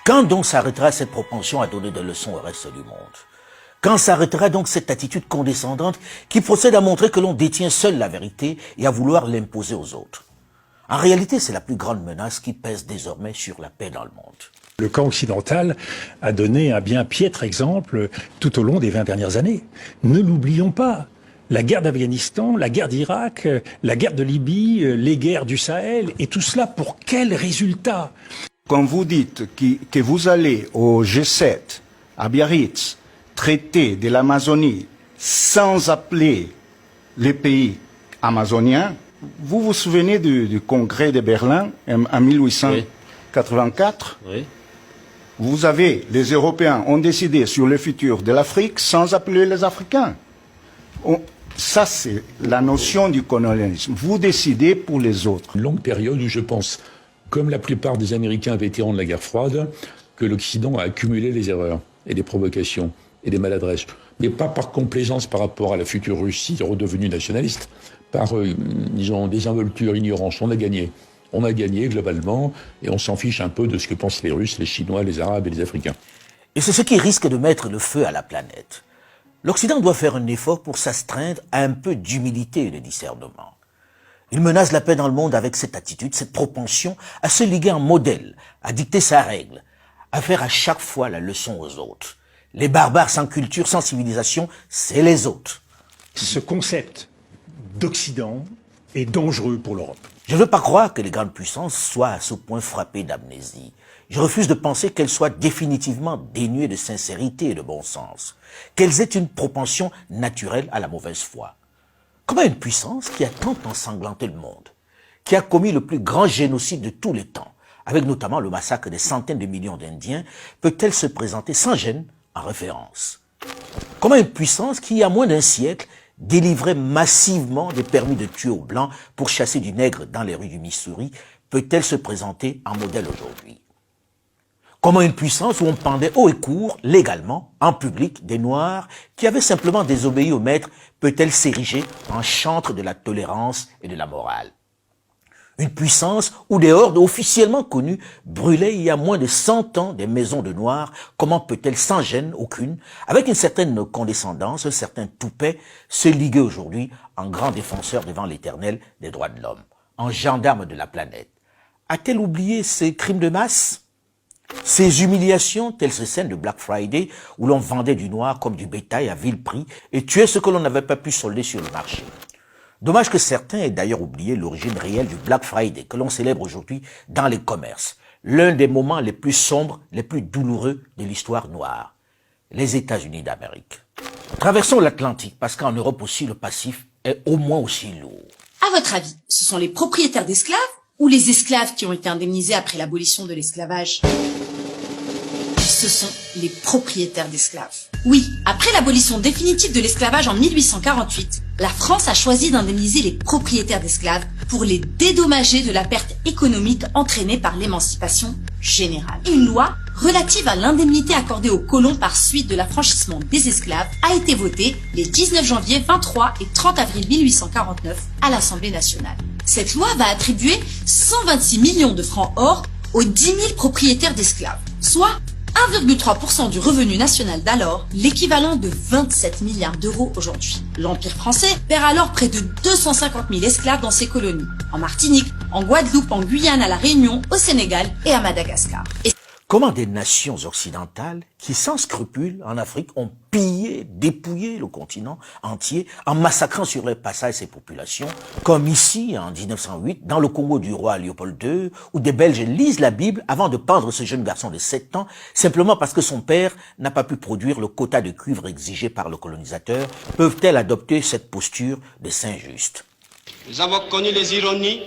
Quand donc s'arrêtera cette propension à donner des leçons au reste du monde? Quand s'arrêtera donc cette attitude condescendante qui procède à montrer que l'on détient seul la vérité et à vouloir l'imposer aux autres? En réalité, c'est la plus grande menace qui pèse désormais sur la paix dans le monde. Le camp occidental a donné un bien piètre exemple tout au long des 20 dernières années. Ne l'oublions pas. La guerre d'Afghanistan, la guerre d'Irak, la guerre de Libye, les guerres du Sahel, et tout cela pour quel résultat? Quand vous dites que vous allez au G7, à Biarritz, traiter de l'Amazonie sans appeler les pays amazoniens, vous vous souvenez du congrès de Berlin en 1884? Oui. Vous avez, les Européens ont décidé sur le futur de l'Afrique sans appeler les Africains. Ça, c'est la notion du colonialisme. Vous décidez pour les autres. Une longue période où je pense, comme la plupart des Américains vétérans de la guerre froide, que l'Occident a accumulé les erreurs et les provocations et les maladresses. Mais pas par complaisance par rapport à la future Russie redevenue nationaliste, par, disons, désinvolture, ignorance. On a gagné globalement, et on s'en fiche un peu de ce que pensent les Russes, les Chinois, les Arabes et les Africains. Et c'est ce qui risque de mettre le feu à la planète. L'Occident doit faire un effort pour s'astreindre à un peu d'humilité et de discernement. Il menace la paix dans le monde avec cette attitude, cette propension à se liguer en modèle, à dicter sa règle, à faire à chaque fois la leçon aux autres. Les barbares sans culture, sans civilisation, c'est les autres. Ce concept d'Occident est dangereux pour l'Europe. Je ne veux pas croire que les grandes puissances soient à ce point frappées d'amnésie. Je refuse de penser qu'elles soient définitivement dénuées de sincérité et de bon sens, qu'elles aient une propension naturelle à la mauvaise foi. Comment une puissance qui a tant ensanglanté le monde, qui a commis le plus grand génocide de tous les temps, avec notamment le massacre des centaines de millions d'Indiens, peut-elle se présenter sans gêne en référence? Comment une puissance qui, il y a moins d'un siècle, délivrait massivement des permis de tuer aux Blancs pour chasser du nègre dans les rues du Missouri, peut-elle se présenter en modèle aujourd'hui? Comment une puissance où on pendait haut et court, légalement, en public, des Noirs qui avaient simplement désobéi au maître, peut-elle s'ériger en chantre de la tolérance et de la morale? Une puissance où des hordes officiellement connues brûlaient il y a moins de 100 ans des maisons de Noirs, comment peut-elle sans gêne aucune, avec une certaine condescendance, un certain toupet, se liguer aujourd'hui en grand défenseur devant l'Éternel des droits de l'homme, en gendarme de la planète? A-t-elle oublié ces crimes de masse? Ces humiliations, telles ces scènes de Black Friday, où l'on vendait du noir comme du bétail à vil prix et tuait ce que l'on n'avait pas pu solder sur le marché. Dommage que certains aient d'ailleurs oublié l'origine réelle du Black Friday que l'on célèbre aujourd'hui dans les commerces, l'un des moments les plus sombres, les plus douloureux de l'histoire noire, les États-Unis d'Amérique. Traversons l'Atlantique parce qu'en Europe aussi le passif est au moins aussi lourd. À votre avis, ce sont les propriétaires d'esclaves ou les esclaves qui ont été indemnisés après l'abolition de l'esclavage? Ce sont les propriétaires d'esclaves. Oui, après l'abolition définitive de l'esclavage en 1848, la France a choisi d'indemniser les propriétaires d'esclaves pour les dédommager de la perte économique entraînée par l'émancipation générale. Une loi relative à l'indemnité accordée aux colons par suite de l'affranchissement des esclaves a été votée les 19 janvier, 23 et 30 avril 1849 à l'Assemblée nationale. Cette loi va attribuer 126 millions de francs or aux 10 000 propriétaires d'esclaves, soit 1,3% du revenu national d'alors, l'équivalent de 27 milliards d'euros aujourd'hui. L'Empire français perd alors près de 250 000 esclaves dans ses colonies, en Martinique, en Guadeloupe, en Guyane, à La Réunion, au Sénégal et à Madagascar. Comment des nations occidentales qui, sans scrupule, en Afrique, ont pillé, dépouillé le continent entier en massacrant sur leur passage ses populations, comme ici, en 1908, dans le Congo du roi Léopold II, où des Belges lisent la Bible avant de pendre ce jeune garçon de 7 ans, simplement parce que son père n'a pas pu produire le quota de cuivre exigé par le colonisateur, peuvent-elles adopter cette posture de saint juste? Nous avons connu les ironies,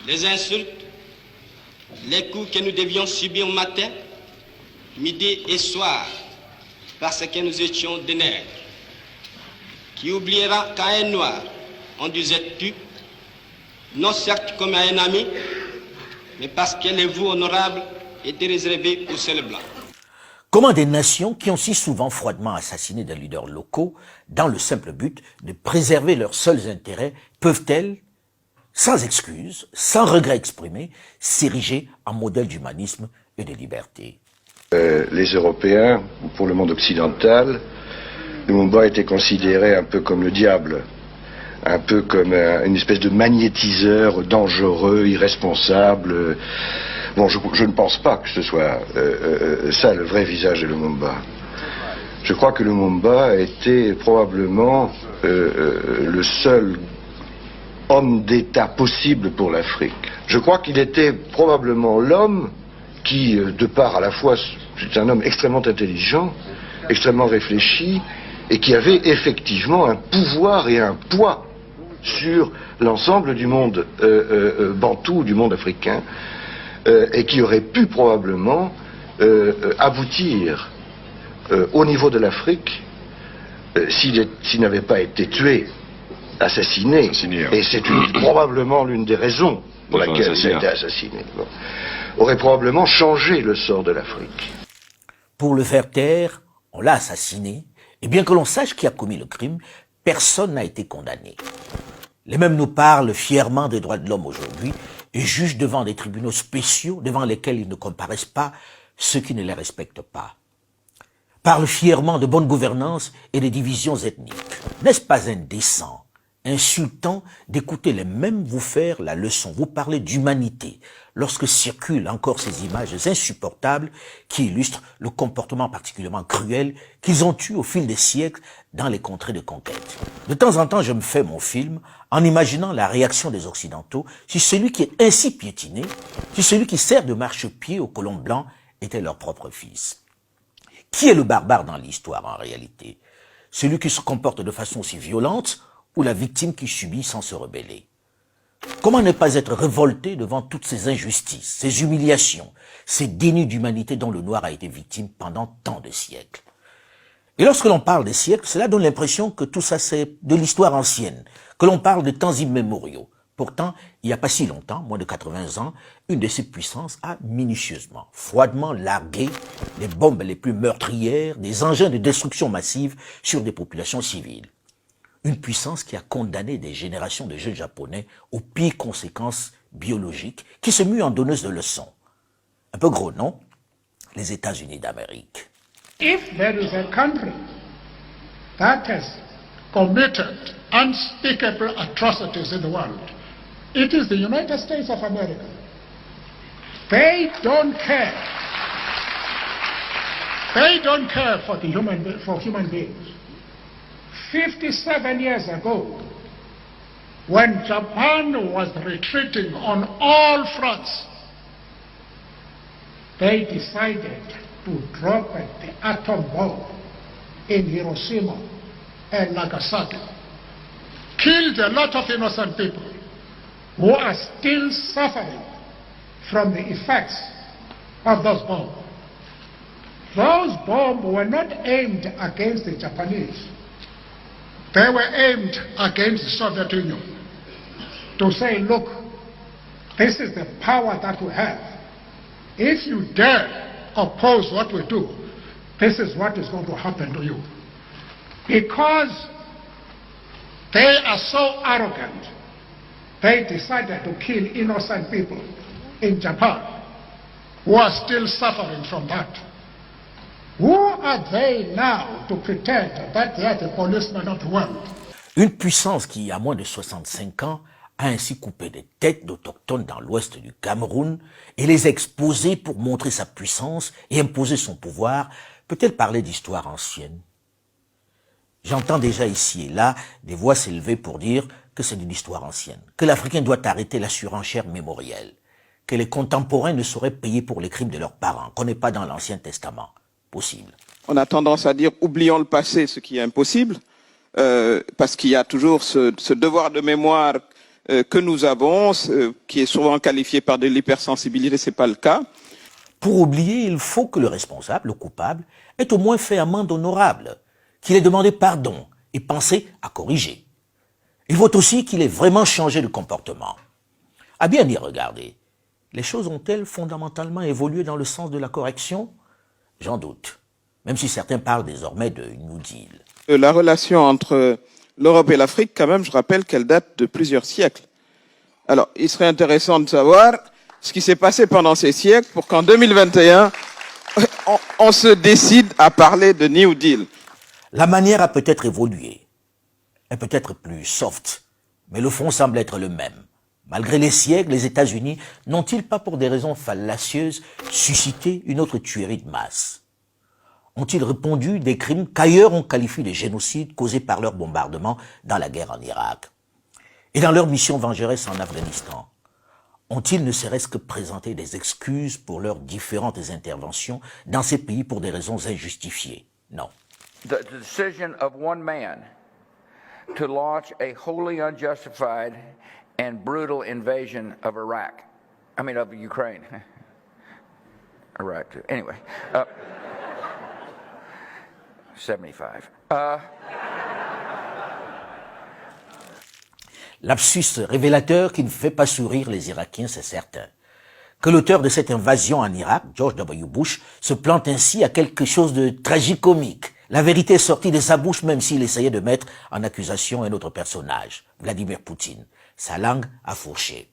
les insultes, les coups que nous devions subir matin, midi et soir, parce que nous étions des nègres. Qui oubliera qu'à un noir, on disait tu, non certes comme à un ami, mais parce que les voix honorables étaient réservées aux seuls blancs. Comment des nations qui ont si souvent froidement assassiné des leaders locaux dans le simple but de préserver leurs seuls intérêts peuvent-elles, sans excuse, sans regret exprimé, s'ériger en modèle d'humanisme et de liberté. Les Européens, ou pour le monde occidental, Lumumba était considéré un peu comme le diable, un peu comme une espèce de magnétiseur dangereux, irresponsable. Bon, je ne pense pas que ce soit ça le vrai visage de Lumumba. Je crois que Lumumba était probablement le seul homme d'État possible pour l'Afrique. Je crois qu'il était probablement l'homme qui, de part à la fois, c'est un homme extrêmement intelligent, extrêmement réfléchi, et qui avait effectivement un pouvoir et un poids sur l'ensemble du monde bantou, du monde africain, et qui aurait pu probablement aboutir au niveau de l'Afrique s'il n'avait pas été tué, assassiné. Et c'est probablement l'une des raisons pour laquelle il a été assassiné. Bon. Aurait probablement changé le sort de l'Afrique. Pour le faire taire, on l'a assassiné, et bien que l'on sache qui a commis le crime, personne n'a été condamné. Les mêmes nous parlent fièrement des droits de l'homme aujourd'hui et jugent devant des tribunaux spéciaux devant lesquels ils ne comparaissent pas ceux qui ne les respectent pas. Parlent fièrement de bonne gouvernance et des divisions ethniques. N'est-ce pas indécent, insultant d'écouter les mêmes vous faire la leçon, vous parler d'humanité, lorsque circulent encore ces images insupportables qui illustrent le comportement particulièrement cruel qu'ils ont eu au fil des siècles dans les contrées de conquête. De temps en temps, je me fais mon film en imaginant la réaction des Occidentaux si celui qui est ainsi piétiné, si celui qui sert de marchepied aux colons blancs était leur propre fils. Qui est le barbare dans l'histoire en réalité? Celui qui se comporte de façon aussi violente ou la victime qui subit sans se rebeller? Comment ne pas être révolté devant toutes ces injustices, ces humiliations, ces dénis d'humanité dont le noir a été victime pendant tant de siècles? Et lorsque l'on parle des siècles, cela donne l'impression que tout ça c'est de l'histoire ancienne, que l'on parle de temps immémoriaux. Pourtant, il n'y a pas si longtemps, moins de 80 ans, une de ces puissances a minutieusement, froidement largué les bombes les plus meurtrières, des engins de destruction massive sur des populations civiles. Une puissance qui a condamné des générations de jeunes Japonais aux pires conséquences biologiques, qui se mue en donneuse de leçons. Un peu gros, non? Les États-Unis d'Amérique. If there is a country that has committed unspeakable atrocities in the world, it is the United States of America. They don't care. They don't care for human beings. 57 years ago, when Japan was retreating on all fronts, they decided to drop the atom bomb in Hiroshima and Nagasaki. Killed a lot of innocent people who are still suffering from the effects of those bombs. Those bombs were not aimed against the Japanese. They were aimed against the Soviet Union to say, look, this is the power that we have. If you dare oppose what we do, this is what is going to happen to you. Because they are so arrogant, they decided to kill innocent people in Japan who are still suffering from that. Who are they now to pretend that they are the policemen of the world? Une puissance qui, à moins de 65 ans, a ainsi coupé des têtes d'autochtones dans l'ouest du Cameroun et les exposé pour montrer sa puissance et imposer son pouvoir, peut-elle parler d'histoire ancienne? J'entends déjà ici et là des voix s'élever pour dire que c'est une histoire ancienne, que l'Africain doit arrêter la surenchère mémorielle, que les contemporains ne sauraient payer pour les crimes de leurs parents, qu'on n'est pas dans l'Ancien Testament. Possible. On a tendance à dire oublions le passé, ce qui est impossible, parce qu'il y a toujours ce devoir de mémoire que nous avons, qui est souvent qualifié par de l'hypersensibilité, c'est pas le cas. Pour oublier, il faut que le responsable, le coupable, ait au moins fait amende honorable, qu'il ait demandé pardon et pensé à corriger. Il faut aussi qu'il ait vraiment changé de comportement. À bien y regarder, les choses ont-elles fondamentalement évolué dans le sens de la correction? J'en doute, même si certains parlent désormais de New Deal. La relation entre l'Europe et l'Afrique, quand même, je rappelle qu'elle date de plusieurs siècles. Alors, il serait intéressant de savoir ce qui s'est passé pendant ces siècles pour qu'en 2021, on se décide à parler de New Deal. La manière a peut-être évolué, est peut-être plus soft, mais le fond semble être le même. Malgré les siècles, les États-Unis n'ont-ils pas, pour des raisons fallacieuses, suscité une autre tuerie de masse? Ont-ils répondu des crimes qu'ailleurs on qualifie de génocide causés par leur bombardement dans la guerre en Irak? Et dans leur mission vengeresse en Afghanistan, ont-ils ne serait-ce que présenté des excuses pour leurs différentes interventions dans ces pays pour des raisons injustifiées? Non. The decision of one man to launch a wholly unjustified and brutal invasion of Iraq. I mean, of Ukraine. Iraq, too. Anyway. 75. Lapsus révélateur qui ne fait pas sourire les Irakiens, c'est certain. Que l'auteur de cette invasion en Irak, George W. Bush, se plante ainsi à quelque chose de tragicomique. La vérité est sortie de sa bouche même s'il essayait de mettre en accusation un autre personnage, Vladimir Poutine. Sa langue a fourché.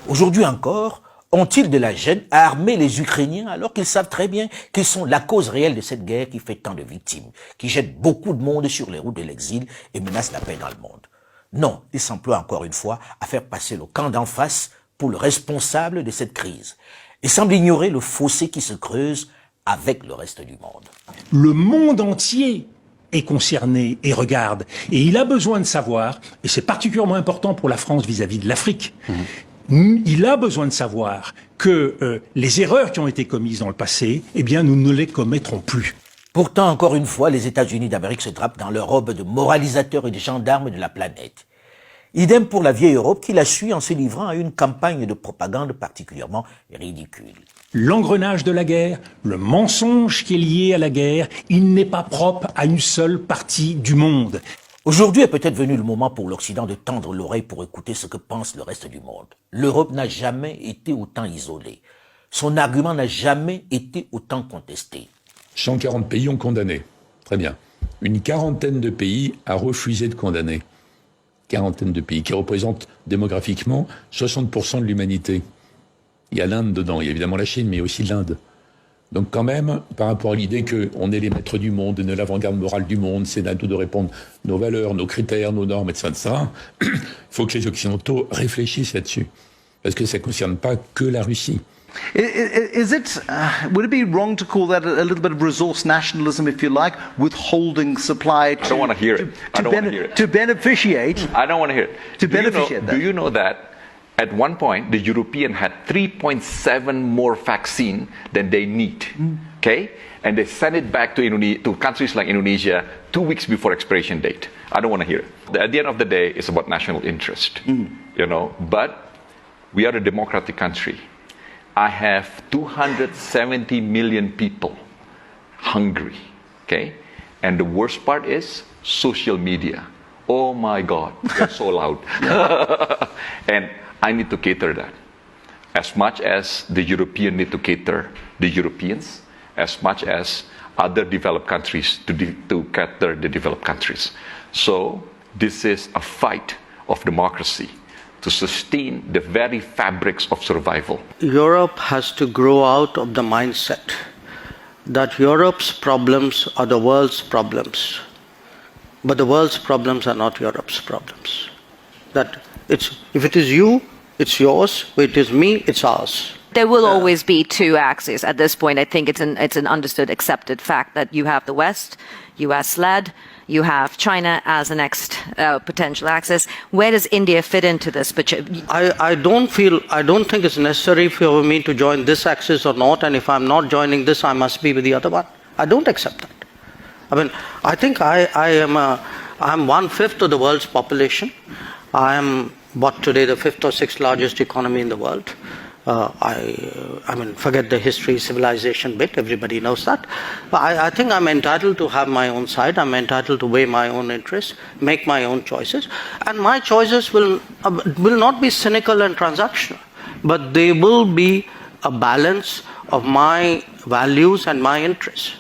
Aujourd'hui encore, ont-ils de la gêne à armer les Ukrainiens alors qu'ils savent très bien qu'ils sont la cause réelle de cette guerre qui fait tant de victimes, qui jette beaucoup de monde sur les routes de l'exil et menace la paix dans le monde? Non, ils s'emploient encore une fois à faire passer le camp d'en face pour le responsable de cette crise et semblent ignorer le fossé qui se creuse avec le reste du monde. Le monde entier est concerné et regarde. Et il a besoin de savoir, et c'est particulièrement important pour la France vis-à-vis de l'Afrique, il a besoin de savoir que les erreurs qui ont été commises dans le passé, eh bien, nous ne les commettrons plus. Pourtant, encore une fois, les États-Unis d'Amérique se drapent dans leur robe de moralisateurs et de gendarmes de la planète. Idem pour la vieille Europe qui la suit en se livrant à une campagne de propagande particulièrement ridicule. L'engrenage de la guerre, le mensonge qui est lié à la guerre, il n'est pas propre à une seule partie du monde. Aujourd'hui est peut-être venu le moment pour l'Occident de tendre l'oreille pour écouter ce que pense le reste du monde. L'Europe n'a jamais été autant isolée. Son argument n'a jamais été autant contesté. 140 pays ont condamné. Très bien. Une quarantaine de pays a refusé de condamner. Quarantaine de pays qui représentent démographiquement 60% de l'humanité. Il y a l'Inde dedans, il y a évidemment la Chine, mais aussi l'Inde. Donc quand même, par rapport à l'idée qu'on est les maîtres du monde, on est l'avant-garde morale du monde, c'est à nous de répondre nos valeurs, nos critères, nos normes, etc. Il faut que les Occidentaux réfléchissent là-dessus. Parce que ça ne concerne pas que la Russie. Would it be wrong to call that a little bit of resource nationalism, if you like, withholding supply to, I don't want to hear it. I don't want to hear it. To beneficiate? I don't want to hear it. To beneficiate that. Do you know that at one point the European had 3.7 more vaccine than they need? Okay? And they sent it back to countries like Indonesia 2 weeks before expiration date. I don't want to hear it. At the end of the day, it's about national interest. You know, but we are a democratic country. I have 270 million people hungry, okay? And the worst part is social media. Oh my God, they're so loud. And I need to cater that. As much as the Europeans need to cater the Europeans, as much as other developed countries to cater the developed countries. So this is a fight of democracy to sustain the very fabrics of survival. Europe has to grow out of the mindset that Europe's problems are the world's problems, but the world's problems are not Europe's problems. That if it is you, it's yours. If it is me, it's ours. There will always be two axes. At this point, I think it's an understood, accepted fact that you have the West, US-led, you have China as the next potential axis. Where does India fit into this? I don't think it's necessary for me to join this axis or not, and if I'm not joining this, I must be with the other one. I don't accept that. I mean, I think I'm 1/5 of the world's population. I am today the 5th or 6th largest economy in the world. I mean, forget the history, civilization bit, everybody knows that. But I think I'm entitled to have my own side, I'm entitled to weigh my own interests, make my own choices, and my choices will not be cynical and transactional, but they will be a balance of my values and my interests.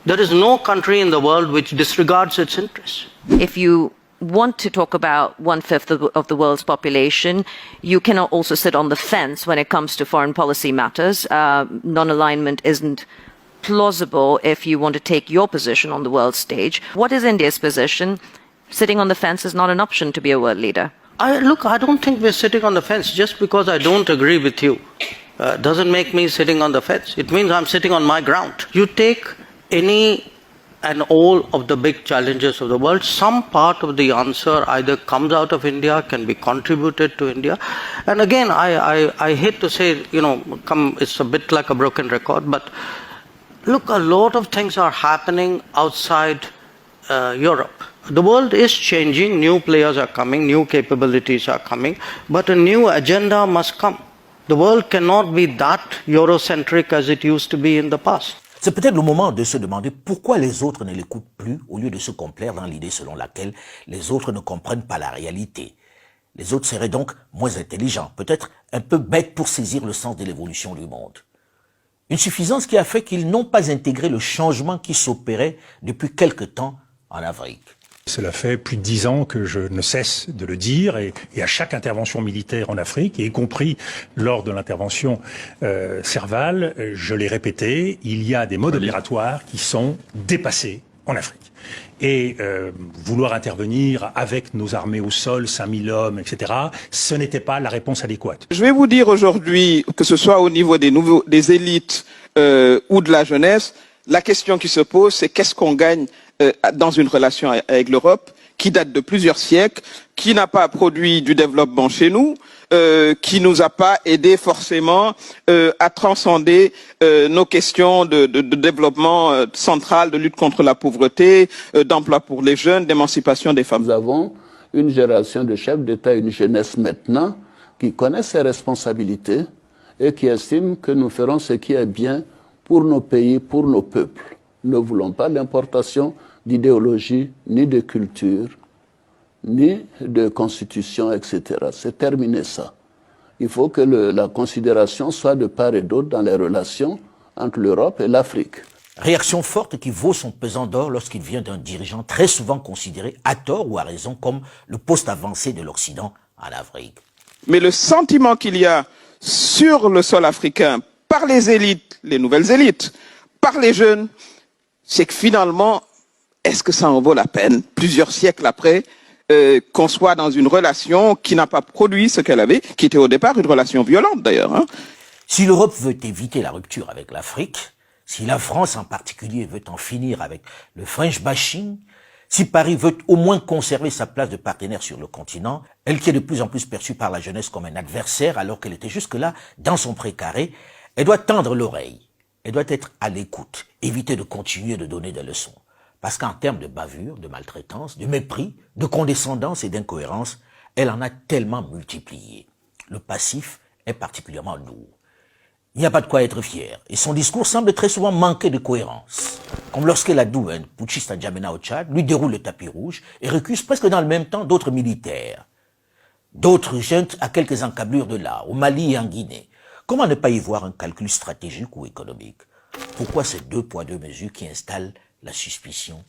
There is no country in the world which disregards its interests. If you want to talk about 1/5 of the world's population, you cannot also sit on the fence when it comes to foreign policy matters. Non-alignment isn't plausible if you want to take your position on the world stage. What is India's position? Sitting on the fence is not an option to be a world leader. Look, I don't think we're sitting on the fence. Just because I don't agree with you doesn't make me sitting on the fence. It means I'm sitting on my ground. You take any and all of the big challenges of the world, some part of the answer either comes out of India, can be contributed to India. And again, I hate to say, it's a bit like a broken record, but look, a lot of things are happening outside Europe. The world is changing, new players are coming, new capabilities are coming, but a new agenda must come. The world cannot be that Eurocentric as it used to be in the past. C'est peut-être le moment de se demander pourquoi les autres ne l'écoutent plus au lieu de se complaire dans l'idée selon laquelle les autres ne comprennent pas la réalité. Les autres seraient donc moins intelligents, peut-être un peu bêtes pour saisir le sens de l'évolution du monde. Une suffisance qui a fait qu'ils n'ont pas intégré le changement qui s'opérait depuis quelque temps en Afrique. Cela fait plus de 10 ans que je ne cesse de le dire et à chaque intervention militaire en Afrique, y compris lors de l'intervention Serval, je l'ai répété, il y a des modes opératoires qui sont dépassés en Afrique. Et vouloir intervenir avec nos armées au sol, 5000 hommes, etc., ce n'était pas la réponse adéquate. Je vais vous dire aujourd'hui, que ce soit au niveau des élites ou de la jeunesse, la question qui se pose, c'est qu'est-ce qu'on gagne dans une relation avec l'Europe qui date de plusieurs siècles, qui n'a pas produit du développement chez nous, qui nous a pas aidé forcément à transcender nos questions de développement central, de lutte contre la pauvreté, d'emploi pour les jeunes, d'émancipation des femmes. Nous avons une génération de chefs d'État, une jeunesse maintenant, qui connaissent ses responsabilités et qui estiment que nous ferons ce qui est bien pour nos pays, pour nos peuples. Nous ne voulons pas l'importation d'idéologie, ni de culture, ni de constitution, etc. C'est terminé ça. Il faut que la considération soit de part et d'autre dans les relations entre l'Europe et l'Afrique. Réaction forte qui vaut son pesant d'or lorsqu'il vient d'un dirigeant très souvent considéré à tort ou à raison comme le poste avancé de l'Occident en Afrique. Mais le sentiment qu'il y a sur le sol africain par les élites, les nouvelles élites, par les jeunes, c'est que finalement, est-ce que ça en vaut la peine, plusieurs siècles après, qu'on soit dans une relation qui n'a pas produit ce qu'elle avait, qui était au départ une relation violente d'ailleurs. Hein. Si l'Europe veut éviter la rupture avec l'Afrique, si la France en particulier veut en finir avec le French bashing, si Paris veut au moins conserver sa place de partenaire sur le continent, elle qui est de plus en plus perçue par la jeunesse comme un adversaire alors qu'elle était jusque-là dans son précaré, elle doit tendre l'oreille, elle doit être à l'écoute, éviter de continuer de donner des leçons. Parce qu'en termes de bavure, de maltraitance, de mépris, de condescendance et d'incohérence, elle en a tellement multiplié. Le passif est particulièrement lourd. Il n'y a pas de quoi être fier. Et son discours semble très souvent manquer de cohérence. Comme lorsqu'elle a un putschiste à N'Djamena au Tchad, lui déroule le tapis rouge et recuse presque dans le même temps d'autres militaires. D'autres jeunes à quelques encablures de là, au Mali et en Guinée. Comment ne pas y voir un calcul stratégique ou économique? Pourquoi ces 2 poids 2 mesures qui installent la suspicion?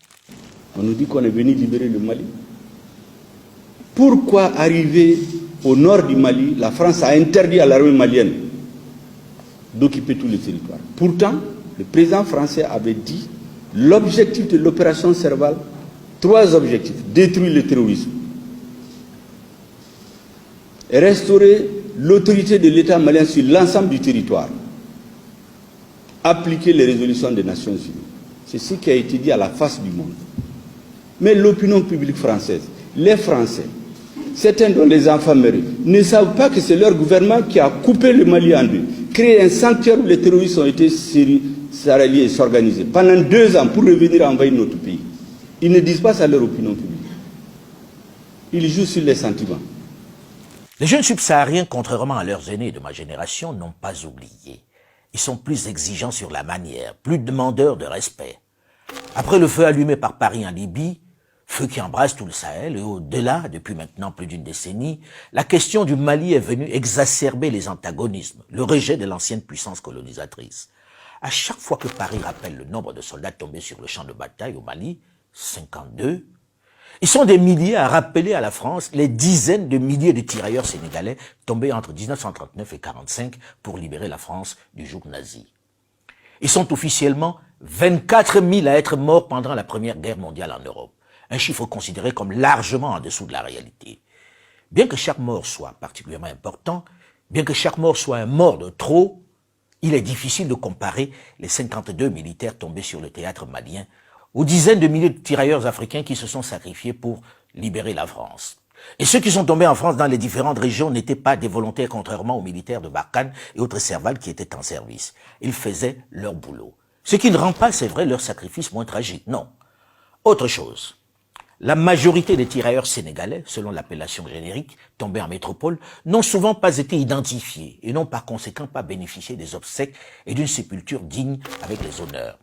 On nous dit qu'on est venu libérer le Mali. Pourquoi arriver au nord du Mali, la France a interdit à l'armée malienne d'occuper tout le territoire. Pourtant, le président français avait dit l'objectif de l'opération Serval, 3 objectifs: détruire le terrorisme, restaurer l'autorité de l'État malien sur l'ensemble du territoire, appliquer les résolutions des Nations Unies. C'est ce qui a été dit à la face du monde. Mais l'opinion publique française, les Français, certains dont les enfants meurent, ne savent pas que c'est leur gouvernement qui a coupé le Mali en 2, créé un sanctuaire où les terroristes ont été s'allier et s'organiser pendant 2 ans pour revenir envahir notre pays. Ils ne disent pas ça à leur opinion publique. Ils jouent sur les sentiments. Les jeunes subsahariens, contrairement à leurs aînés de ma génération, n'ont pas oublié. Ils sont plus exigeants sur la manière, plus demandeurs de respect. Après le feu allumé par Paris en Libye, feu qui embrasse tout le Sahel et au-delà, depuis maintenant plus d'1 décennie, la question du Mali est venue exacerber les antagonismes, le rejet de l'ancienne puissance colonisatrice. À chaque fois que Paris rappelle le nombre de soldats tombés sur le champ de bataille au Mali, 52, Ils sont des milliers à rappeler à la France les dizaines de milliers de tirailleurs sénégalais tombés entre 1939 et 1945 pour libérer la France du joug nazi. Ils sont officiellement 24 000 à être morts pendant la Première Guerre mondiale en Europe, un chiffre considéré comme largement en dessous de la réalité. Bien que chaque mort soit particulièrement important, bien que chaque mort soit un mort de trop, il est difficile de comparer les 52 militaires tombés sur le théâtre malien aux dizaines de milliers de tirailleurs africains qui se sont sacrifiés pour libérer la France. Et ceux qui sont tombés en France dans les différentes régions n'étaient pas des volontaires, contrairement aux militaires de Barkhane et autres Serval qui étaient en service. Ils faisaient leur boulot. Ce qui ne rend pas, c'est vrai, leur sacrifice moins tragique, non. Autre chose. La majorité des tirailleurs sénégalais, selon l'appellation générique, tombés en métropole, n'ont souvent pas été identifiés et n'ont par conséquent pas bénéficié des obsèques et d'une sépulture digne avec les honneurs.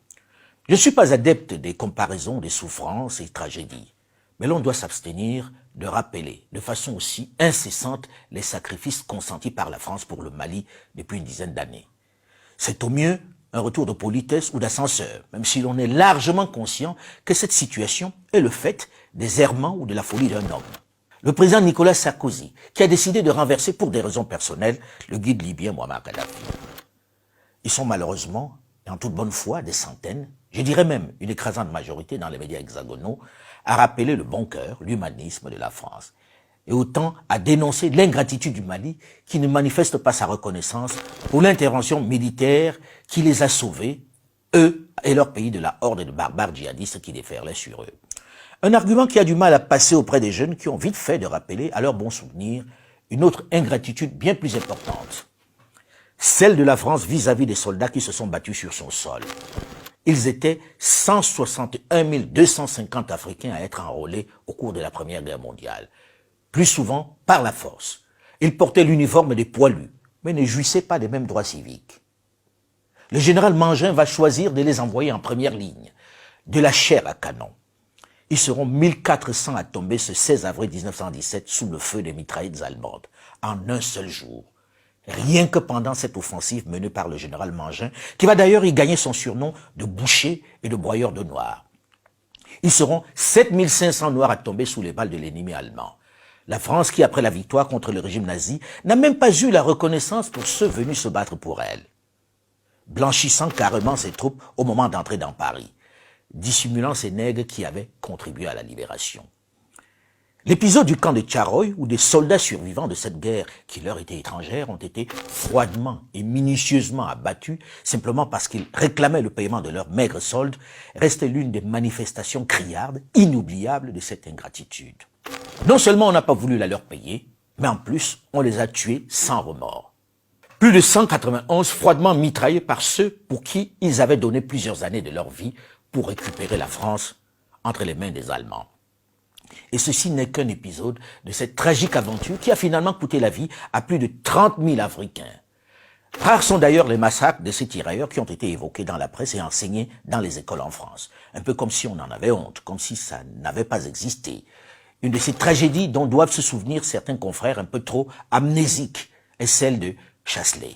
Je ne suis pas adepte des comparaisons, des souffrances et tragédies, mais l'on doit s'abstenir de rappeler de façon aussi incessante les sacrifices consentis par la France pour le Mali depuis une dizaine d'années. C'est au mieux un retour de politesse ou d'ascenseur, même si l'on est largement conscient que cette situation est le fait des errements ou de la folie d'un homme. Le président Nicolas Sarkozy, qui a décidé de renverser pour des raisons personnelles le guide libyen Muammar Kadhafi. Ils sont malheureusement, et en toute bonne foi, des centaines, je dirais même une écrasante majorité dans les médias hexagonaux, à rappeler le bon cœur, l'humanisme de la France, et autant à dénoncer l'ingratitude du Mali qui ne manifeste pas sa reconnaissance pour l'intervention militaire qui les a sauvés, eux et leur pays, de la horde de barbares djihadistes qui déferlaient sur eux. Un argument qui a du mal à passer auprès des jeunes qui ont vite fait de rappeler à leur bon souvenir une autre ingratitude bien plus importante, celle de la France vis-à-vis des soldats qui se sont battus sur son sol. Ils étaient 161 250 Africains à être enrôlés au cours de la Première Guerre mondiale, plus souvent par la force. Ils portaient l'uniforme des poilus, mais ne jouissaient pas des mêmes droits civiques. Le général Mangin va choisir de les envoyer en première ligne, de la chair à canon. Ils seront 1400 à tomber ce 16 avril 1917 sous le feu des mitraillettes allemandes, en un seul jour. Rien que pendant cette offensive menée par le général Mangin, qui va d'ailleurs y gagner son surnom de boucher et de broyeur de noirs. Ils seront 7500 noirs à tomber sous les balles de l'ennemi allemand. La France qui, après la victoire contre le régime nazi, n'a même pas eu la reconnaissance pour ceux venus se battre pour elle, blanchissant carrément ses troupes au moment d'entrer dans Paris, dissimulant ces nègres qui avaient contribué à la libération. L'épisode du camp de Tcharoy, où des soldats survivants de cette guerre qui leur était étrangère ont été froidement et minutieusement abattus simplement parce qu'ils réclamaient le paiement de leurs maigres soldes, restait l'une des manifestations criardes, inoubliables de cette ingratitude. Non seulement on n'a pas voulu la leur payer, mais en plus on les a tués sans remords. Plus de 191 froidement mitraillés par ceux pour qui ils avaient donné plusieurs années de leur vie pour récupérer la France entre les mains des Allemands. Et ceci n'est qu'un épisode de cette tragique aventure qui a finalement coûté la vie à plus de 30 000 Africains. Rares sont d'ailleurs les massacres de ces tirailleurs qui ont été évoqués dans la presse et enseignés dans les écoles en France. Un peu comme si on en avait honte, comme si ça n'avait pas existé. Une de ces tragédies dont doivent se souvenir certains confrères un peu trop amnésiques est celle de Chasselet.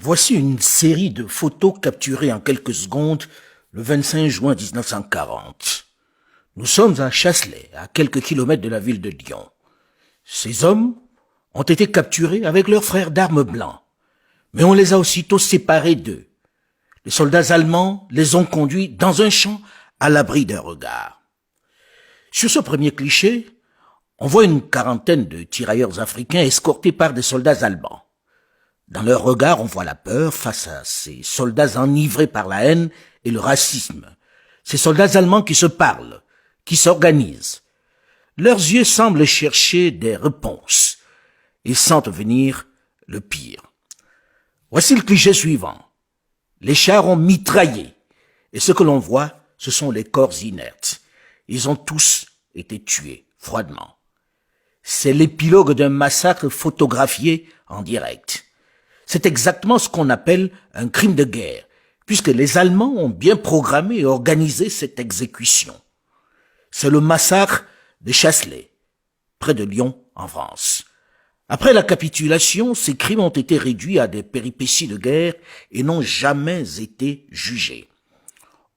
Voici une série de photos capturées en quelques secondes le 25 juin 1940. Nous sommes à Chasselet, à quelques kilomètres de la ville de Lyon. Ces hommes ont été capturés avec leurs frères d'armes blancs, mais on les a aussitôt séparés d'eux. Les soldats allemands les ont conduits dans un champ à l'abri d'un regard. Sur ce premier cliché, on voit une quarantaine de tirailleurs africains escortés par des soldats allemands. Dans leur regard, on voit la peur face à ces soldats enivrés par la haine et le racisme. Ces soldats allemands qui se parlent, qui s'organisent. Leurs yeux semblent chercher des réponses. Ils sentent venir le pire. Voici le cliché suivant. Les chars ont mitraillé. Et ce que l'on voit, ce sont les corps inertes. Ils ont tous été tués, froidement. C'est l'épilogue d'un massacre photographié en direct. C'est exactement ce qu'on appelle un crime de guerre, puisque les Allemands ont bien programmé et organisé cette exécution. C'est le massacre de Chasselet, près de Lyon, en France. Après la capitulation, ces crimes ont été réduits à des péripéties de guerre et n'ont jamais été jugés.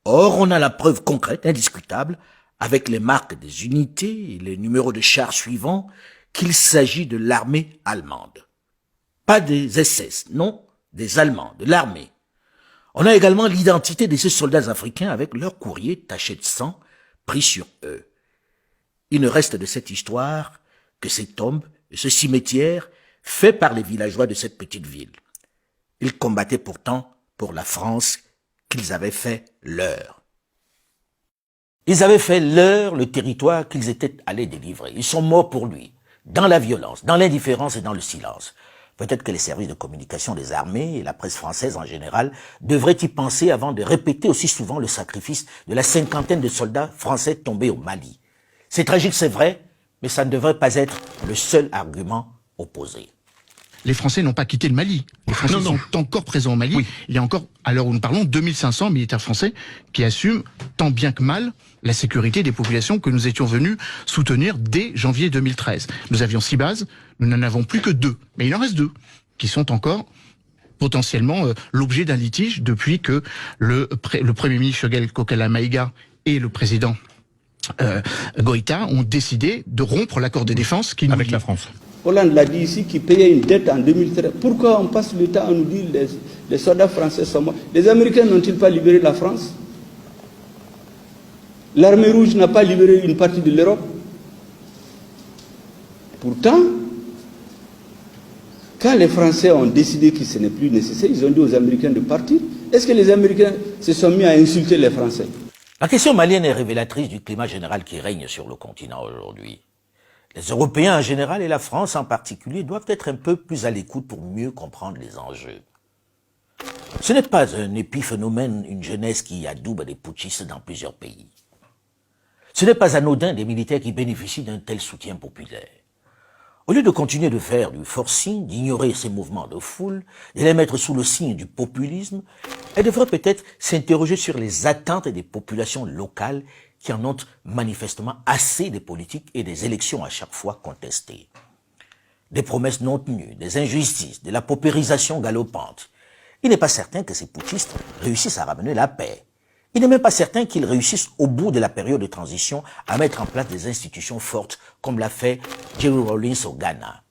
Or, on a la preuve concrète, indiscutable, avec les marques des unités et les numéros de chars suivants, qu'il s'agit de l'armée allemande. Pas des SS, non, des Allemands, de l'armée. On a également l'identité de ces soldats africains avec leur courrier taché de sang pris sur eux. Il ne reste de cette histoire que ces tombes et ce cimetière fait par les villageois de cette petite ville. Ils combattaient pourtant pour la France qu'ils avaient fait leur. Ils avaient fait leur le territoire qu'ils étaient allés délivrer. Ils sont morts pour lui, dans la violence, dans l'indifférence et dans le silence. Peut-être que les services de communication des armées et la presse française en général devraient y penser avant de répéter aussi souvent le sacrifice de la 50aine de soldats français tombés au Mali. C'est tragique, c'est vrai, mais ça ne devrait pas être le seul argument opposé. Les Français n'ont pas quitté le Mali. Les Français sont encore présents au Mali. Oui. Il y a encore, à l'heure où nous parlons, 2500 militaires français qui assument tant bien que mal la sécurité des populations que nous étions venus soutenir dès janvier 2013. Nous avions 6 bases, nous n'en avons plus que 2. Mais il en reste 2 qui sont encore potentiellement l'objet d'un litige depuis que le Premier ministre Choguel Kokala Maïga et le président Goïta ont décidé de rompre l'accord de défense qui nous lie. Avec la France. Hollande l'a dit ici, qui payait une dette en 2013. Pourquoi on passe le temps à nous dire les soldats français sont morts? Les Américains n'ont-ils pas libéré la France? L'armée rouge n'a pas libéré une partie de l'Europe? Pourtant, quand les Français ont décidé que ce n'est plus nécessaire, ils ont dit aux Américains de partir. Est-ce que les Américains se sont mis à insulter les Français? La question malienne est révélatrice du climat général qui règne sur le continent aujourd'hui. Les Européens en général et la France en particulier doivent être un peu plus à l'écoute pour mieux comprendre les enjeux. Ce n'est pas un épiphénomène, une jeunesse qui adoube des putschistes dans plusieurs pays. Ce n'est pas anodin des militaires qui bénéficient d'un tel soutien populaire. Au lieu de continuer de faire du forcing, d'ignorer ces mouvements de foule, de les mettre sous le signe du populisme, elle devrait peut-être s'interroger sur les attentes des populations locales qui en ont manifestement assez des politiques et des élections à chaque fois contestées. Des promesses non tenues, des injustices, de la paupérisation galopante. Il n'est pas certain que ces putschistes réussissent à ramener la paix. Il n'est même pas certain qu'ils réussissent au bout de la période de transition à mettre en place des institutions fortes comme l'a fait Jerry Rawlings au Ghana.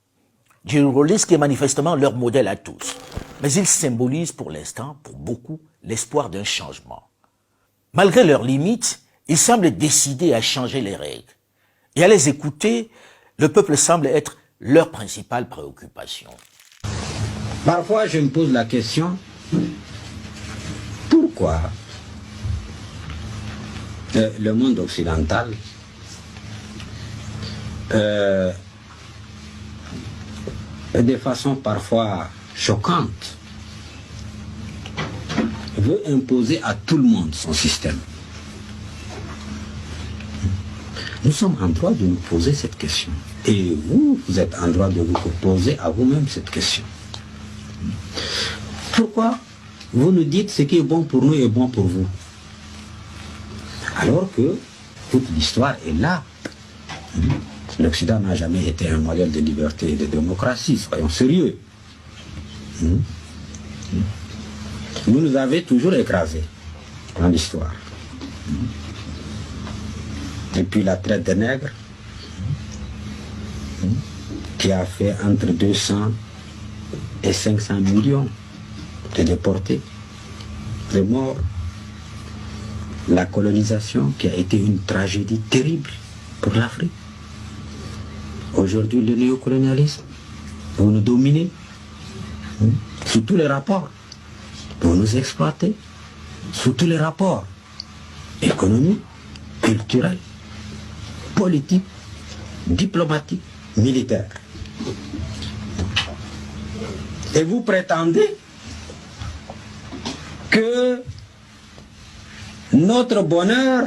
Jerry Rawlings qui est manifestement leur modèle à tous. Mais ils symbolisent pour l'instant, pour beaucoup, l'espoir d'un changement. Malgré leurs limites, ils semblent décidés à changer les règles. Et à les écouter, le peuple semble être leur principale préoccupation. Parfois, je me pose la question, pourquoi le monde occidental de façon parfois choquante, veut imposer à tout le monde son système? Nous sommes en droit de nous poser cette question. Et vous, vous êtes en droit de vous poser à vous-même cette question. Pourquoi vous nous dites ce qui est bon pour nous est bon pour vous? Alors que toute l'histoire est là. L'Occident n'a jamais été un modèle de liberté et de démocratie, soyons sérieux. Vous nous avez toujours écrasés dans l'histoire. Et puis la traite des nègres, qui a fait entre 200 et 500 millions de déportés, de morts. La colonisation, qui a été une tragédie terrible pour l'Afrique. Aujourd'hui, le néocolonialisme, vous nous dominez, sous tous les rapports. Vous nous exploitez, sous tous les rapports économiques, culturels, politiques, diplomatiques, militaires. Et vous prétendez que notre bonheur,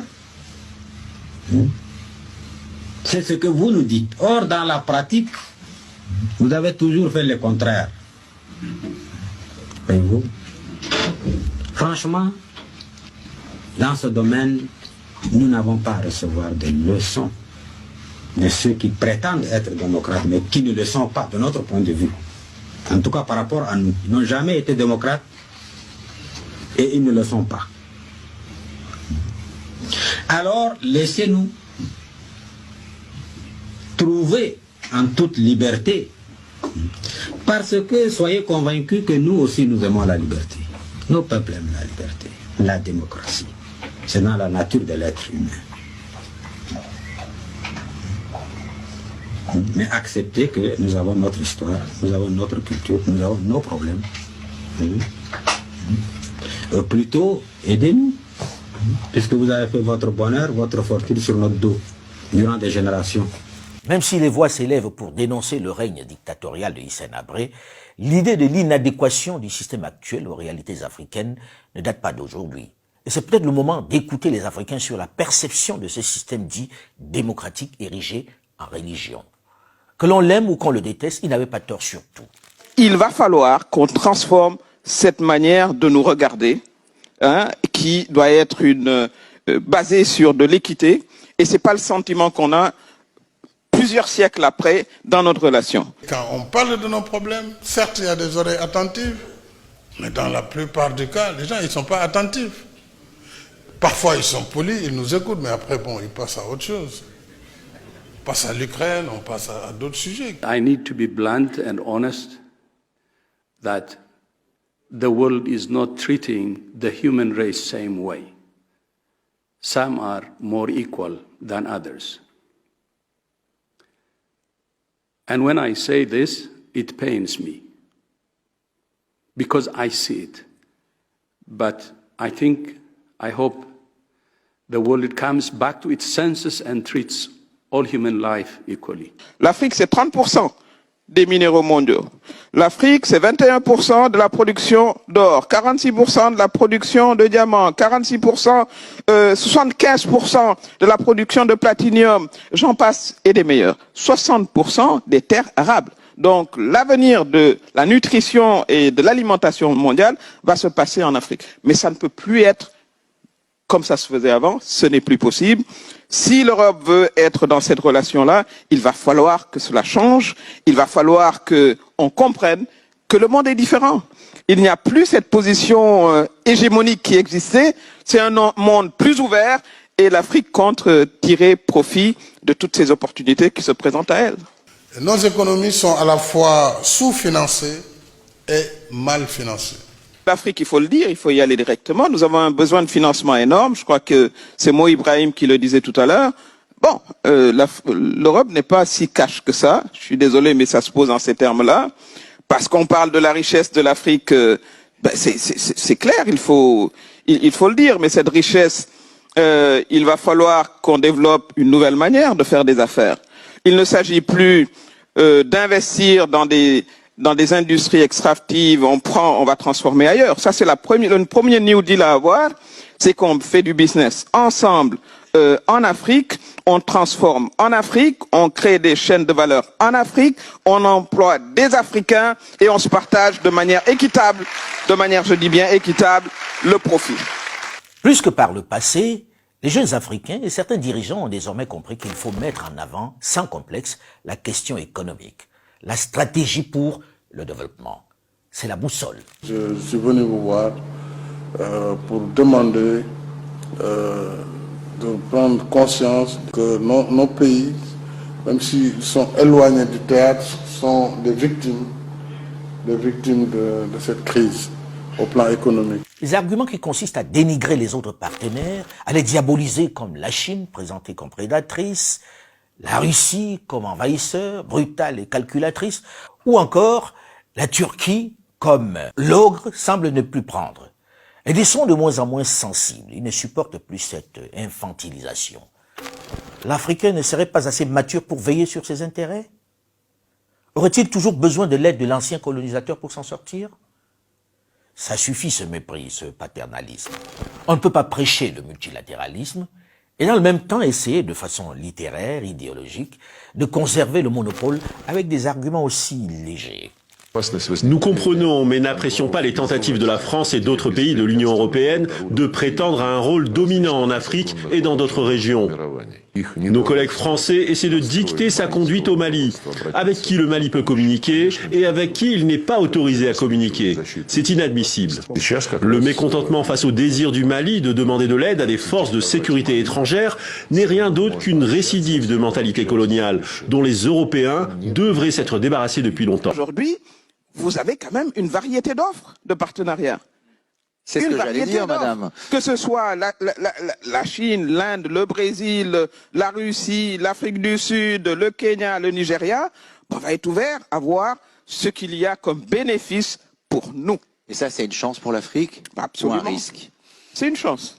c'est ce que vous nous dites. Or, dans la pratique, vous avez toujours fait le contraire. Et vous, franchement, dans ce domaine, nous n'avons pas à recevoir des leçons de ceux qui prétendent être démocrates, mais qui ne le sont pas, de notre point de vue. En tout cas, par rapport à nous. Ils n'ont jamais été démocrates et ils ne le sont pas. Alors laissez-nous trouver en toute liberté, parce que soyez convaincus que nous aussi nous aimons la liberté. Nos peuples aiment la liberté, la démocratie. C'est dans la nature de l'être humain. Mais acceptez que nous avons notre histoire, nous avons notre culture, nous avons nos problèmes. Plutôt, aidez-nous, puisque vous avez fait votre bonheur, votre fortune sur notre dos, durant des générations. Même si les voix s'élèvent pour dénoncer le règne dictatorial de Hissène Habré, l'idée de l'inadéquation du système actuel aux réalités africaines ne date pas d'aujourd'hui. Et c'est peut-être le moment d'écouter les Africains sur la perception de ce système dit démocratique érigé en religion. Que l'on l'aime ou qu'on le déteste, il n'avait pas tort sur tout. Il va falloir qu'on transforme cette manière de nous regarder, qui doit être basée sur de l'équité, et c'est pas le sentiment qu'on a plusieurs siècles après dans notre relation. Quand on parle de nos problèmes, certes il y a des oreilles attentives, mais dans la plupart des cas, les gens ils sont pas attentifs. Parfois ils sont polis, ils nous écoutent, mais après bon, ils passent à autre chose. On passe à l'Ukraine, on passe à d'autres sujets. I need to be blunt and honest that the world is not treating the human race same way. Some are more equal than others. And when I say this, it pains me because I see it. But I hope the world comes back to its senses and treats all human life equally. L'Afrique, c'est 30% des minéraux mondiaux. L'Afrique, c'est 21% de la production d'or, 46% de la production de diamants, 75% de la production de platinium, j'en passe, et des meilleurs. 60% des terres arables. Donc l'avenir de la nutrition et de l'alimentation mondiale va se passer en Afrique. Mais ça ne peut plus être comme ça se faisait avant, ce n'est plus possible. Si l'Europe veut être dans cette relation-là, il va falloir que cela change, il va falloir qu'on comprenne que le monde est différent. Il n'y a plus cette position hégémonique qui existait, c'est un monde plus ouvert et l'Afrique compte tirer profit de toutes ces opportunités qui se présentent à elle. Nos économies sont à la fois sous-financées et mal financées. L'Afrique, il faut le dire, il faut y aller directement. Nous avons un besoin de financement énorme. Je crois que c'est Mo Ibrahim qui le disait tout à l'heure. Bon, l'Europe n'est pas si cash que ça. Je suis désolé, mais ça se pose en ces termes-là. Parce qu'on parle de la richesse de l'Afrique, c'est clair, il faut le dire. Mais cette richesse, il va falloir qu'on développe une nouvelle manière de faire des affaires. Il ne s'agit plus d'investir dans des industries extractives, on va transformer ailleurs. Ça, c'est le premier New Deal à avoir, c'est qu'on fait du business ensemble en Afrique, on transforme en Afrique, on crée des chaînes de valeur en Afrique, on emploie des Africains et on se partage de manière équitable, je dis bien équitable, le profit. Plus que par le passé, les jeunes Africains et certains dirigeants ont désormais compris qu'il faut mettre en avant, sans complexe, la question économique. La stratégie pour le développement. C'est la boussole. Je suis venu vous voir pour demander de prendre conscience que nos pays, même s'ils sont éloignés du théâtre, sont des victimes de cette crise au plan économique. Les arguments qui consistent à dénigrer les autres partenaires, à les diaboliser comme la Chine, présentée comme prédatrice, la Russie comme envahisseur, brutale et calculatrice, ou encore la Turquie comme l'ogre semble ne plus prendre. Et ils sont de moins en moins sensibles, ils ne supportent plus cette infantilisation. L'Africain ne serait pas assez mature pour veiller sur ses intérêts? Aurait-il toujours besoin de l'aide de l'ancien colonisateur pour s'en sortir? Ça suffit ce mépris, ce paternalisme. On ne peut pas prêcher le multilatéralisme et dans le même temps essayer de façon littéraire, idéologique, de conserver le monopole avec des arguments aussi légers. Nous comprenons, mais n'apprécions pas les tentatives de la France et d'autres pays de l'Union européenne de prétendre à un rôle dominant en Afrique et dans d'autres régions. Nos collègues français essaient de dicter sa conduite au Mali, avec qui le Mali peut communiquer et avec qui il n'est pas autorisé à communiquer. C'est inadmissible. Le mécontentement face au désir du Mali de demander de l'aide à des forces de sécurité étrangères n'est rien d'autre qu'une récidive de mentalité coloniale dont les Européens devraient s'être débarrassés depuis longtemps. Aujourd'hui, vous avez quand même une variété d'offres de partenariat. C'est ce que j'allais dire, madame. Que ce soit la Chine, l'Inde, le Brésil, la Russie, l'Afrique du Sud, le Kenya, le Nigeria, on va être ouvert à voir ce qu'il y a comme bénéfice pour nous. Et ça, c'est une chance pour l'Afrique? Absolument. Ou un risque? C'est une chance.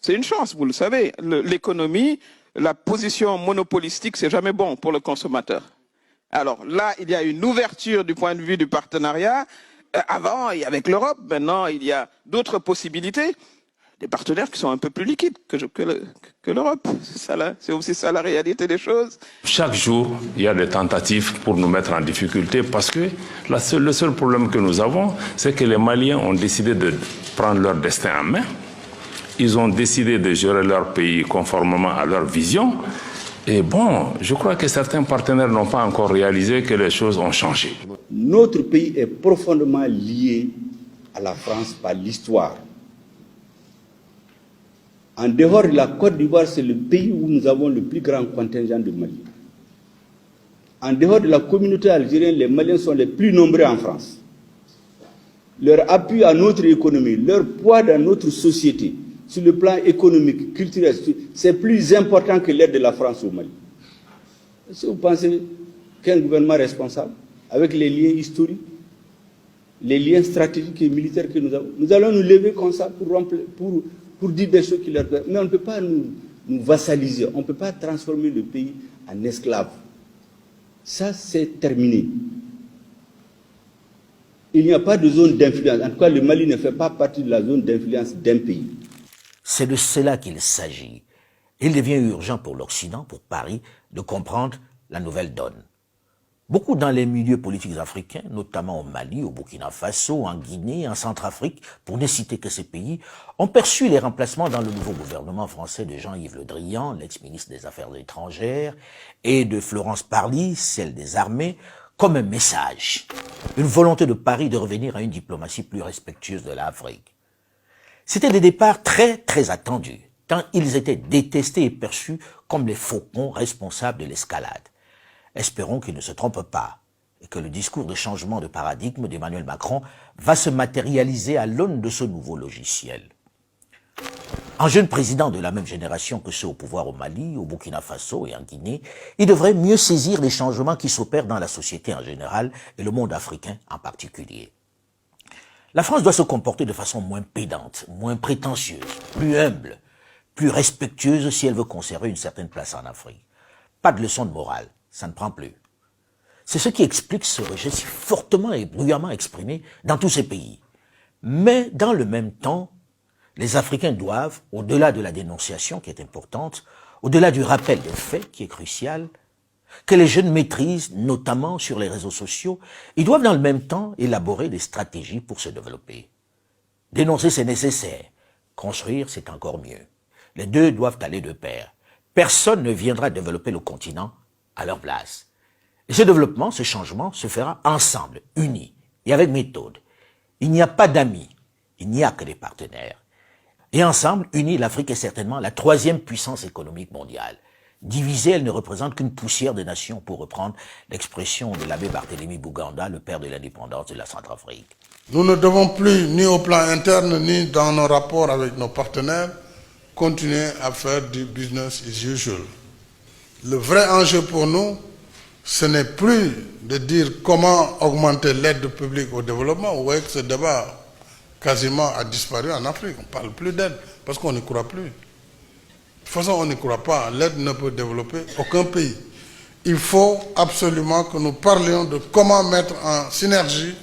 C'est une chance, vous le savez. L'économie, la position monopolistique, c'est jamais bon pour le consommateur. Alors là, il y a une ouverture du point de vue du partenariat. Avant, et avec l'Europe, maintenant, il y a d'autres possibilités. Des partenaires qui sont un peu plus liquides que l'Europe. C'est aussi ça la réalité des choses. Chaque jour, il y a des tentatives pour nous mettre en difficulté parce que le seul problème que nous avons, c'est que les Maliens ont décidé de prendre leur destin en main. Ils ont décidé de gérer leur pays conformément à leur vision. Et bon, je crois que certains partenaires n'ont pas encore réalisé que les choses ont changé. Notre pays est profondément lié à la France par l'histoire. En dehors de la Côte d'Ivoire, c'est le pays où nous avons le plus grand contingent de Maliens. En dehors de la communauté algérienne, les Maliens sont les plus nombreux en France. Leur appui à notre économie, leur poids dans notre société, sur le plan économique, culturel, c'est plus important que l'aide de la France au Mali. Est-ce que vous pensez qu'un gouvernement responsable, avec les liens historiques, les liens stratégiques et militaires que nous avons, nous allons nous lever comme ça pour dire des choses qui leur doivent. Mais on ne peut pas nous vassaliser, on ne peut pas transformer le pays en esclave. Ça, c'est terminé. Il n'y a pas de zone d'influence. En tout cas, le Mali ne fait pas partie de la zone d'influence d'un pays. C'est de cela qu'il s'agit. Il devient urgent pour l'Occident, pour Paris, de comprendre la nouvelle donne. Beaucoup dans les milieux politiques africains, notamment au Mali, au Burkina Faso, en Guinée, en Centrafrique, pour ne citer que ces pays, ont perçu les remplacements dans le nouveau gouvernement français de Jean-Yves Le Drian, l'ex-ministre des Affaires étrangères, et de Florence Parly, celle des armées, comme un message, une volonté de Paris de revenir à une diplomatie plus respectueuse de l'Afrique. C'était des départs très, très attendus, tant ils étaient détestés et perçus comme les faucons responsables de l'escalade. Espérons qu'ils ne se trompent pas et que le discours de changement de paradigme d'Emmanuel Macron va se matérialiser à l'aune de ce nouveau logiciel. Un jeune président de la même génération que ceux au pouvoir au Mali, au Burkina Faso et en Guinée, il devrait mieux saisir les changements qui s'opèrent dans la société en général et le monde africain en particulier. La France doit se comporter de façon moins pédante, moins prétentieuse, plus humble, plus respectueuse si elle veut conserver une certaine place en Afrique. Pas de leçon de morale, ça ne prend plus. C'est ce qui explique ce rejet si fortement et bruyamment exprimé dans tous ces pays. Mais dans le même temps, les Africains doivent, au-delà de la dénonciation qui est importante, au-delà du rappel des faits qui est crucial, que les jeunes maîtrisent, notamment sur les réseaux sociaux, ils doivent dans le même temps élaborer des stratégies pour se développer. Dénoncer, c'est nécessaire. Construire, c'est encore mieux. Les deux doivent aller de pair. Personne ne viendra développer le continent à leur place. Et ce développement, ce changement, se fera ensemble, unis et avec méthode. Il n'y a pas d'amis, il n'y a que des partenaires. Et ensemble, unis, l'Afrique est certainement la troisième puissance économique mondiale. Divisée, elle ne représente qu'une poussière de nations, pour reprendre l'expression de l'abbé Barthélemy Buganda, le père de l'indépendance de la Centrafrique. Nous ne devons plus, ni au plan interne, ni dans nos rapports avec nos partenaires, continuer à faire du business as usual. Le vrai enjeu pour nous, ce n'est plus de dire comment augmenter l'aide publique au développement. Vous voyez que ce débat quasiment a disparu en Afrique. On ne parle plus d'aide parce qu'on n'y croit plus. De toute façon, on n'y croit pas. L'aide ne peut développer aucun pays. Il faut absolument que nous parlions de comment mettre en synergie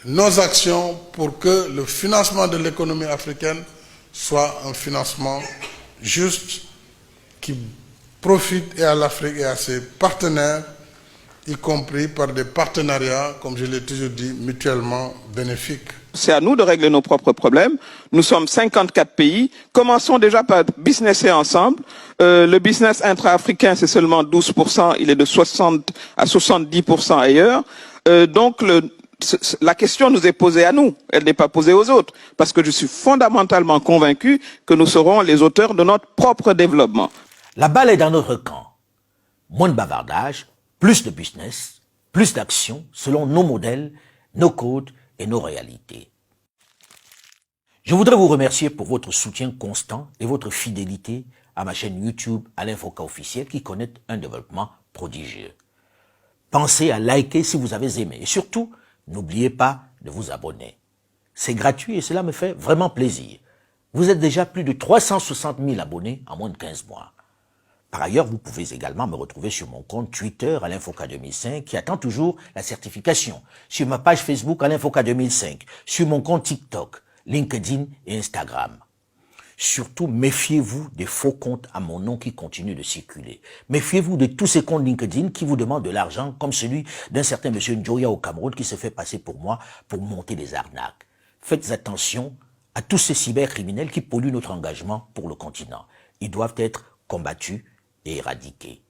nos actions pour que le financement de l'économie africaine soit un financement juste qui profite et à l'Afrique et à ses partenaires y compris par des partenariats, comme je l'ai toujours dit, mutuellement bénéfiques. C'est à nous de régler nos propres problèmes. Nous sommes 54 pays. Commençons déjà par businesser ensemble. Le business intra-africain, c'est seulement 12%. Il est de 60 à 70% ailleurs. Donc, la question nous est posée à nous. Elle n'est pas posée aux autres. Parce que je suis fondamentalement convaincu que nous serons les auteurs de notre propre développement. La balle est dans notre camp. Moins de bavardage, plus de business, plus d'action selon nos modèles, nos codes et nos réalités. Je voudrais vous remercier pour votre soutien constant et votre fidélité à ma chaîne YouTube Alain Foka Officiel qui connaît un développement prodigieux. Pensez à liker si vous avez aimé et surtout, n'oubliez pas de vous abonner. C'est gratuit et cela me fait vraiment plaisir. Vous êtes déjà plus de 360 000 abonnés en moins de 15 mois. Par ailleurs, vous pouvez également me retrouver sur mon compte Twitter Alain Foka 2005 qui attend toujours la certification, sur ma page Facebook Alain Foka 2005, sur mon compte TikTok, LinkedIn et Instagram. Surtout, méfiez-vous des faux comptes à mon nom qui continuent de circuler. Méfiez-vous de tous ces comptes LinkedIn qui vous demandent de l'argent, comme celui d'un certain monsieur Njoya au Cameroun qui se fait passer pour moi pour monter des arnaques. Faites attention à tous ces cybercriminels qui polluent notre engagement pour le continent. Ils doivent être combattus et éradiqués.